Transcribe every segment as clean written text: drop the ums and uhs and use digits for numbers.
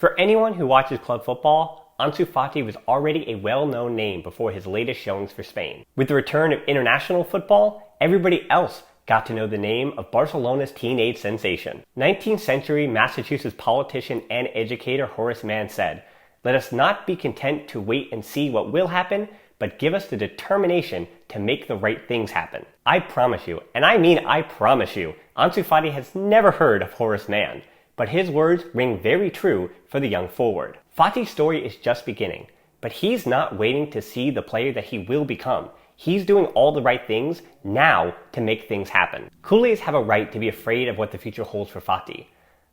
For anyone who watches club football, Ansu Fati was already a well-known name before his latest showings for Spain. With the return of international football, everybody else got to know the name of Barcelona's teenage sensation. 19th century Massachusetts politician and educator Horace Mann said, "Let us not be content to wait and see what will happen, but give us the determination to make the right things happen." I promise you, and I mean I promise you, Ansu Fati has never heard of Horace Mann, but his words ring very true for the young forward. Fati's story is just beginning, but he's not waiting to see the player that he will become. He's doing all the right things now to make things happen. Culés have a right to be afraid of what the future holds for Fati.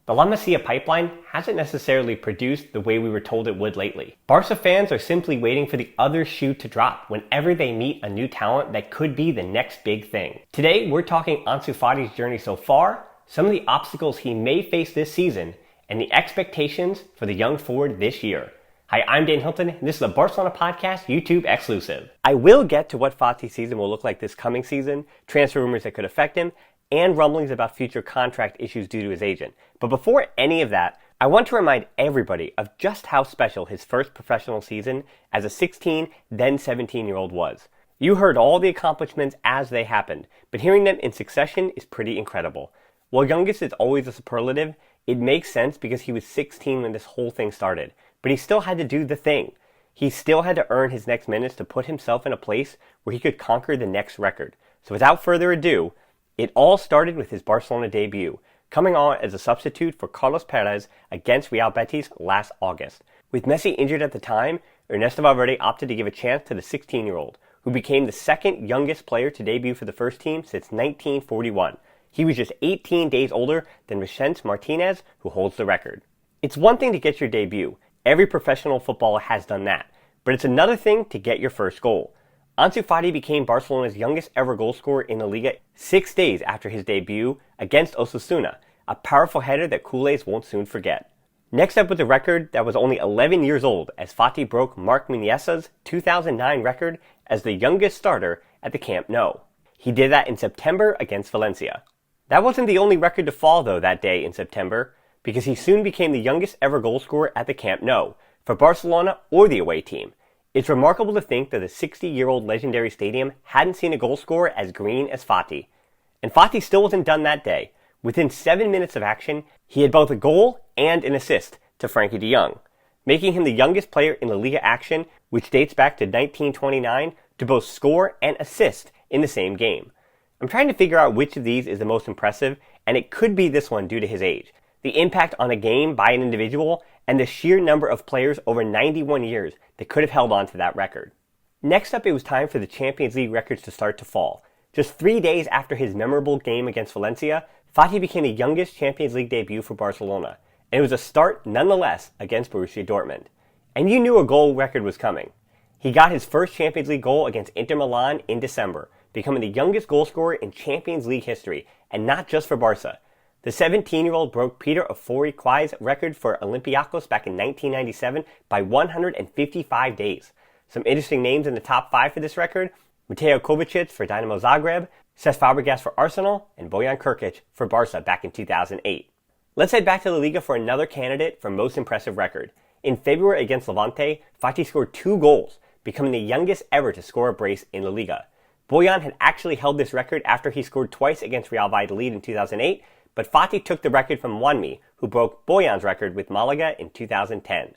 The La Masia pipeline hasn't necessarily produced the way we were told it would lately. Barca fans are simply waiting for the other shoe to drop whenever they meet a new talent that could be the next big thing. Today, we're talking Ansu Fati's journey so far, some of the obstacles he may face this season, and the expectations for the young forward this year. Hi, I'm Dan Hilton, and this is a Barcelona Podcast YouTube exclusive. I will get to what Fati's season will look like this coming season, transfer rumors that could affect him, and rumblings about future contract issues due to his agent. But before any of that, I want to remind everybody of just how special his first professional season as a 16, then 17-year-old was. You heard all the accomplishments as they happened, but hearing them in succession is pretty incredible. While youngest is always a superlative, it makes sense because he was 16 when this whole thing started. But he still had to do the thing. He still had to earn his next minutes to put himself in a place where he could conquer the next record. So without further ado, it all started with his Barcelona debut, coming on as a substitute for Carlos Perez against Real Betis last August. With Messi injured at the time, Ernesto Valverde opted to give a chance to the 16-year-old, who became the second youngest player to debut for the first team since 1941. He was just 18 days older than Vicente Martinez, who holds the record. It's one thing to get your debut. Every professional footballer has done that. But it's another thing to get your first goal. Ansu Fati became Barcelona's youngest ever goalscorer in the Liga 6 days after his debut against Osasuna, a powerful header that Culés won't soon forget. Next up was a record that was only 11 years old as Fati broke Marc Muniesta's 2009 record as the youngest starter at the Camp Nou. He did that in September against Valencia. That wasn't the only record to fall though that day in September, because he soon became the youngest ever goalscorer at the Camp Nou, for Barcelona or the away team. It's remarkable to think that the 60-year-old legendary stadium hadn't seen a goalscorer as green as Fati. And Fati still wasn't done that day. Within 7 minutes of action, he had both a goal and an assist to Frankie de Jong, making him the youngest player in La Liga action, which dates back to 1929, to both score and assist in the same game. I'm trying to figure out which of these is the most impressive, and it could be this one due to his age. The impact on a game by an individual, and the sheer number of players over 91 years that could have held on to that record. Next up, it was time for the Champions League records to start to fall. Just 3 days after his memorable game against Valencia, Fati became the youngest Champions League debut for Barcelona, and it was a start nonetheless against Borussia Dortmund. And you knew a goal record was coming. He got his first Champions League goal against Inter Milan in December, becoming the youngest goalscorer in Champions League history, and not just for Barca. The 17-year-old broke Peter Oforikai's record for Olympiacos back in 1997 by 155 days. Some interesting names in the top 5 for this record: Mateo Kovacic for Dinamo Zagreb, Cesc Fabregas for Arsenal, and Bojan Krkic for Barca back in 2008. Let's head back to La Liga for another candidate for most impressive record. In February against Levante, Fati scored 2 goals, becoming the youngest ever to score a brace in La Liga. Bojan had actually held this record after he scored twice against Real Valladolid in 2008, but Fati took the record from Juanmi, who broke Bojan's record with Malaga in 2010.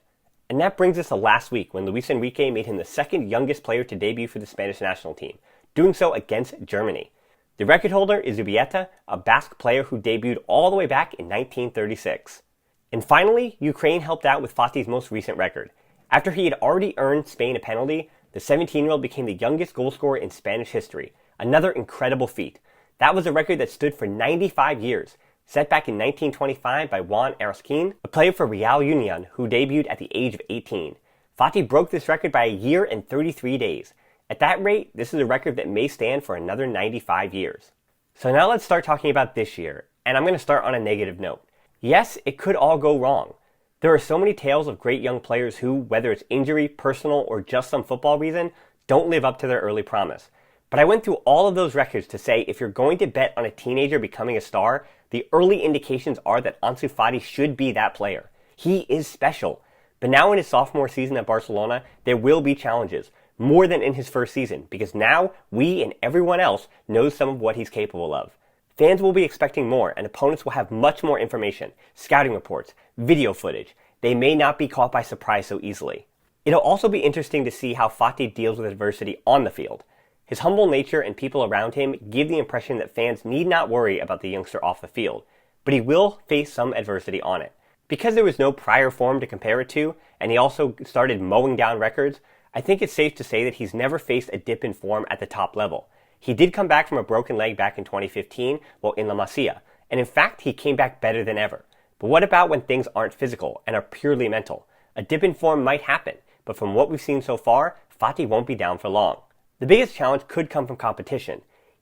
And that brings us to last week when Luis Enrique made him the second youngest player to debut for the Spanish national team, doing so against Germany. The record holder is Zubieta, a Basque player who debuted all the way back in 1936. And finally, Ukraine helped out with Fati's most recent record. After he had already earned Spain a penalty, the 17-year-old became the youngest goalscorer in Spanish history, another incredible feat. That was a record that stood for 95 years, set back in 1925 by Juan Erasquin, a player for Real Union who debuted at the age of 18. Fati broke this record by a year and 33 days. At that rate, this is a record that may stand for another 95 years. So now let's start talking about this year, and I'm going to start on a negative note. Yes, it could all go wrong. There are so many tales of great young players who, whether it's injury, personal, or just some football reason, don't live up to their early promise. But I went through all of those records to say if you're going to bet on a teenager becoming a star, the early indications are that Ansu Fati should be that player. He is special. But now in his sophomore season at Barcelona, there will be challenges, more than in his first season, because now we and everyone else knows some of what he's capable of. Fans will be expecting more, and opponents will have much more information, scouting reports, video footage. They may not be caught by surprise so easily. It'll also be interesting to see how Fati deals with adversity on the field. His humble nature and people around him give the impression that fans need not worry about the youngster off the field, but he will face some adversity on it. Because there was no prior form to compare it to, and he also started mowing down records, I think it's safe to say that he's never faced a dip in form at the top level. He did come back from a broken leg back in 2015 while in La Masia, and in fact he came back better than ever. But what about when things aren't physical and are purely mental? A dip in form might happen, but from what we've seen so far, Fati won't be down for long. The biggest challenge could come from competition.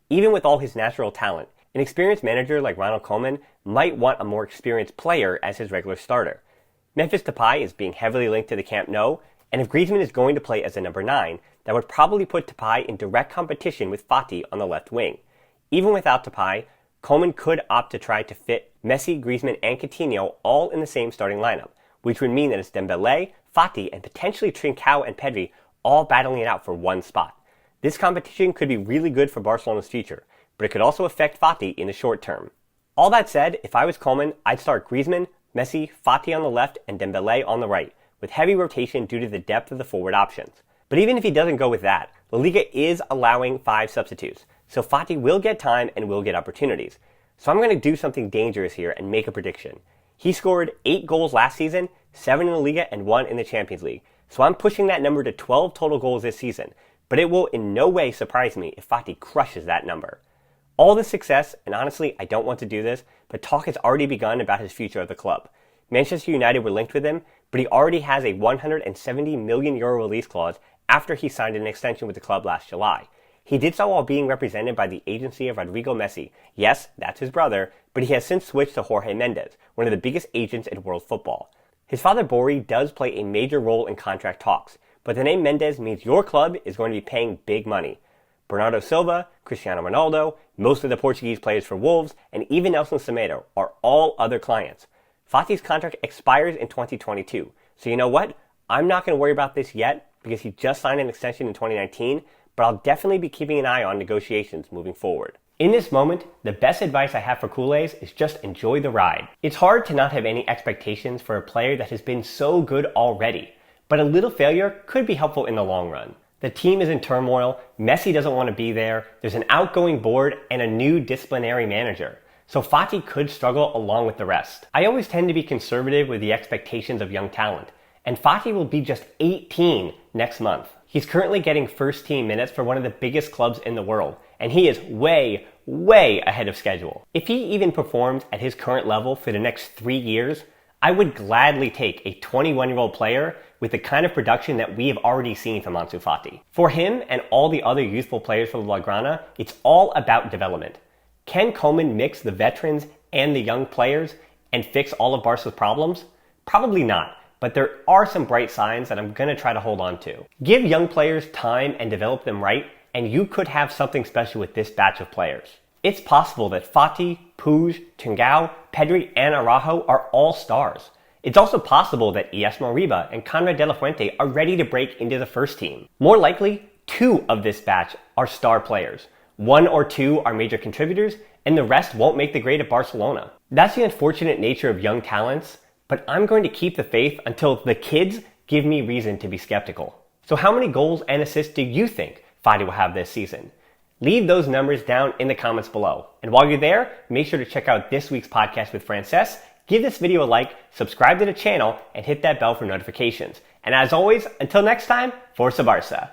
Even with all his natural talent, an experienced manager like Ronald Koeman might want a more experienced player as his regular starter. Memphis Depay is being heavily linked to the Camp Nou, and if Griezmann is going to play as a number 9, that would probably put Depay in direct competition with Fati on the left wing. Even without Depay, Koeman could opt to try to fit Messi, Griezmann, and Coutinho all in the same starting lineup, which would mean that it's Dembélé, Fati, and potentially Trincao and Pedri all battling it out for one spot. This competition could be really good for Barcelona's future, but it could also affect Fati in the short term. All that said, if I was Koeman, I'd start Griezmann, Messi, Fati on the left, and Dembélé on the right, with heavy rotation due to the depth of the forward options. But even if he doesn't go with that, La Liga is allowing 5 substitutes, so Fati will get time and will get opportunities. So I'm going to do something dangerous here and make a prediction. He scored 8 goals last season, 7 in the Liga and 1 in the Champions League, so I'm pushing that number to 12 total goals this season, but it will in no way surprise me if Fati crushes that number. All this success, and honestly I don't want to do this, but talk has already begun about his future at the club. Manchester United were linked with him, but he already has a €170 million release clause after he signed an extension with the club last July. He did so while being represented by the agency of Rodrigo Messi. Yes, that's his brother, but he has since switched to Jorge Mendes, one of the biggest agents in world football. His father Bori does play a major role in contract talks, but the name Mendes means your club is going to be paying big money. Bernardo Silva, Cristiano Ronaldo, most of the Portuguese players for Wolves, and even Nelson Semedo are all other clients. Fati's contract expires in 2022, so you know what? I'm not going to worry about this yet because he just signed an extension in 2019, but I'll definitely be keeping an eye on negotiations moving forward. In this moment, the best advice I have for culés is just enjoy the ride. It's hard to not have any expectations for a player that has been so good already, but a little failure could be helpful in the long run. The team is in turmoil, Messi doesn't want to be there, there's an outgoing board and a new disciplinary manager. So Fati could struggle along with the rest. I always tend to be conservative with the expectations of young talent, and Fati will be just 18 next month. He's currently getting first team minutes for one of the biggest clubs in the world, and he is way ahead of schedule. If he even performs at his current level for the next 3 years, I would gladly take a 21-year-old player with the kind of production that we have already seen from Ansu Fati. For him and all the other youthful players for Blaugrana, it's all about development. Can Koeman mix the veterans and the young players and fix all of Barca's problems? Probably not, but there are some bright signs that I'm going to try to hold on to. Give young players time and develop them right, and you could have something special with this batch of players. It's possible that Fati, Puig, Trincao, Pedri, and Araujo are all stars. It's also possible that Ias Moriba and Conrad De La Fuente are ready to break into the first team. More likely, 2 of this batch are star players. 1 or 2 are major contributors, and the rest won't make the grade at Barcelona. That's the unfortunate nature of young talents, but I'm going to keep the faith until the kids give me reason to be skeptical. So how many goals and assists do you think Fati will have this season? Leave those numbers down in the comments below. And while you're there, make sure to check out this week's podcast with Frances, give this video a like, subscribe to the channel, and hit that bell for notifications. And as always, until next time, Forza Barca.